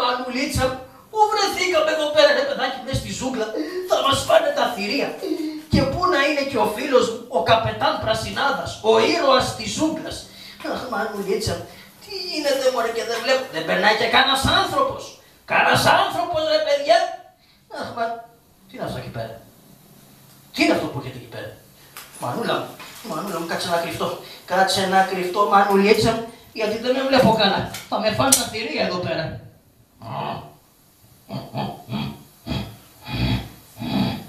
Μανουλίτσα μου, πού βρεθήκαμε εδώ πέρα, ρε παιδάκι, μες στη ζούγκλα, θα μας φάνε τα θηρία. Και πού να είναι και ο φίλος μου, ο καπετάν Πρασινάδας, ο ήρωας της ζούγκλας. Αχ, Μανουλίτσα μου, τι γίνεται μωρέ και δεν βλέπω, δεν περνάει και κανένας άνθρωπος. Κανένας άνθρωπος ρε παιδιά. Αχ, τι είναι αυτό εκεί πέρα. Τι είναι αυτό που έρχεται εκεί πέρα. Μανούλα μου, κάτσε να κρυφτώ. Κάτσε να κρυφτώ, Μανουλίτσα μου, γιατί δεν με βλέπω καλά. Θα με φάνε τα θηρία εδώ πέρα.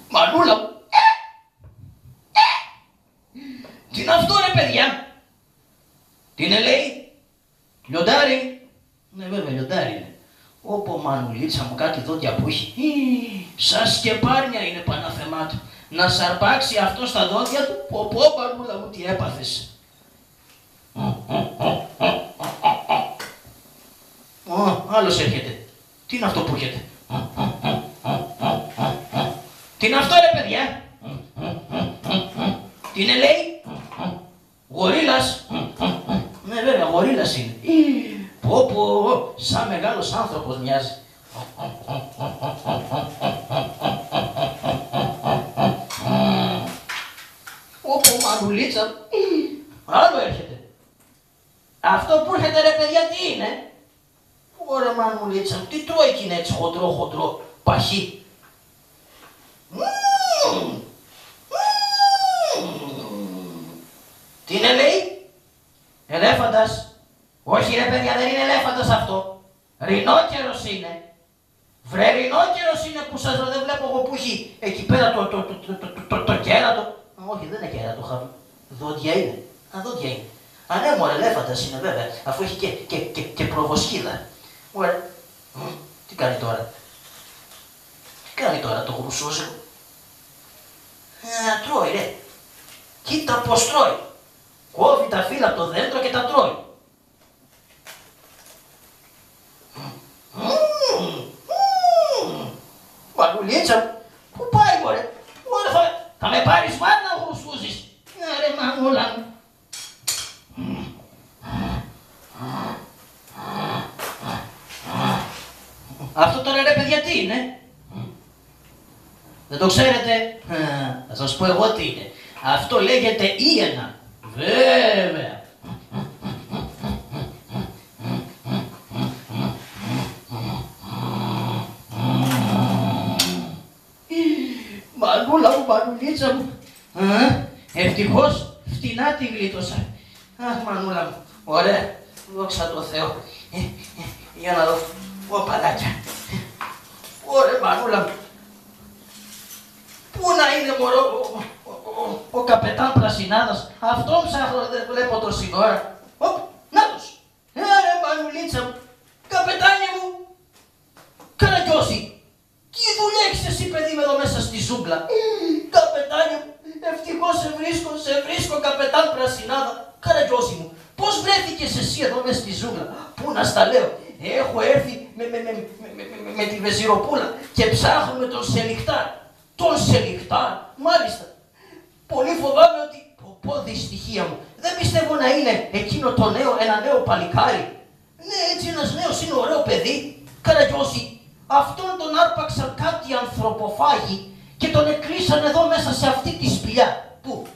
Μανούλα μου. Τι είναι αυτό ρε παιδιά. Τι είναι λέει. Λιοντάρι. Ναι βέβαια λιοντάρι είναι. Όπο Μανουλίτσα μου κάτι δόντια που έχει. Σαν σκεπάρνια είναι Παναθεμά του. Να σαρπάξει αυτό στα δόντια του. Πω Μανούλα μου τι έπαθες. Άλλος έρχεται. Τι είναι αυτό που έρχεται. Τι είναι αυτό ρε παιδιά. Τι είναι λέει. Γορίλας. Ναι βέβαια γορίλας είναι. Πω, σαν μεγάλος άνθρωπος μοιάζει. Πω Μανουλίτσα. Άλλο έρχεται. Αυτό που έρχεται ρε παιδιά τι είναι. Ωραία Μανουλίτσα, τι τρώει κι είναι έτσι χοντρό, παχύ. Τι είναι λέει. Ελέφαντας. Όχι ρε παιδιά δεν είναι ελέφαντας αυτό. Ρινόκερος είναι. Βρε ρινόκερος είναι που σας δεν βλέπω εγώ που έχει εκεί πέρα το κέρατο. Όχι δεν είναι κέρατο, δόντια είναι. Δόντια είναι. Ναι μωρέ ελέφαντας είναι βέβαια, αφού έχει και προβοσχίδα. Ωραία. Τι κάνει τώρα. Τι κάνει τώρα το γρουσούζικο. Τρώει ρε. Κοίτα πως τρώει. Κόβει τα φύλλα από το δέντρο και τα τρώει. Μανουλίτσα μου, πού πάει μωρέ. Θα με πάρεις μάνα να γρουσούζεις. Ρε Μανούλα μου. Αυτό τώρα ρε παιδιά τι είναι. Δεν το ξέρετε. Θα σας πω εγώ τι είναι. Αυτό λέγεται ίαινα. Βέβαια. Μανούλα μου, Μανουλίτσα μου. Ευτυχώς φτηνά τη γλίτωσα. Αχ Μανούλα μου. Ωραία. Δόξα τω Θεώ. Για να δω. Παλάκια. Ωραία Μανούλα μου. Πού να είναι μωρό ο καπετάν Πρασινάδας. Αυτόν ψάχνω δεν βλέπω τόση ώρα. Νάτος. Ρε Μανουλίτσα μου. Καπετάνι μου. Καραγκιόζη. Τι δουλειά έχεις εσύ παιδί με εδώ μέσα στη ζούγκλα. Καπετάνι μου. Ευτυχώς σε βρίσκω καπετάν Πρασινάδα. Καραγκιόζη μου. Πώς βρέθηκες εσύ εδώ μέσα στη ζούγκλα. Πού να στα λέω. Έχω έρθει με τη Βεζιροπούλα και ψάχνουμε τον Σελιχτάρ. Τον Σελιχτάρ, μάλιστα. Πολύ φοβάμαι ότι, πω δυστυχία μου, δεν πιστεύω να είναι εκείνο το ένα νέο παλικάρι. Ναι, έτσι ένας νέος είναι ωραίο παιδί. Καραγκιόζη, αυτόν τον άρπαξαν κάτι ανθρωποφάγοι και τον εκρίσαν εδώ μέσα σε αυτή τη σπηλιά. Πού,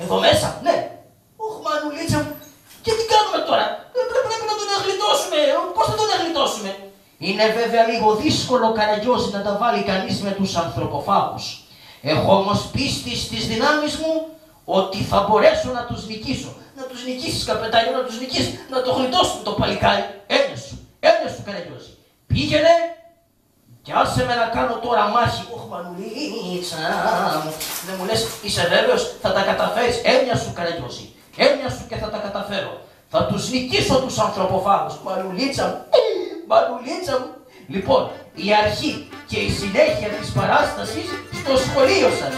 εδώ μέσα, ναι. Ωχ Μανουλίτσα μου, και τι κάνουμε τώρα. Πρέπει να τον εγλιτώσουμε. Πώς θα τον εγλιτώσουμε. Είναι βέβαια λίγο δύσκολο Καραγκιόζη να τα βάλει κανείς με τους ανθρωποφάγους. Έχω όμως πίστη στις δυνάμεις μου ότι θα μπορέσω να τους νικήσω. Να τους νικήσεις καπετάνιο, να τους νικήσεις, να το γλιτώσουν το παλικάρι. Έννοια σου Καραγκιόζη. Πήγαινε και άσε με να κάνω τώρα μάχη. Ωχ Μανουλίτσα μου. Δεν μου λες είσαι βέβαιος θα τα καταφέρεις. Έννοια σου Καραγκιόζη. Έννοια σου και θα τα καταφέρω. Θα τους νικήσω τους ανθρωποφάγους. Μανουλίτσα μου. Μανουλίτσα μου. Λοιπόν, η αρχή και η συνέχεια της παράστασης στο σχολείο σας.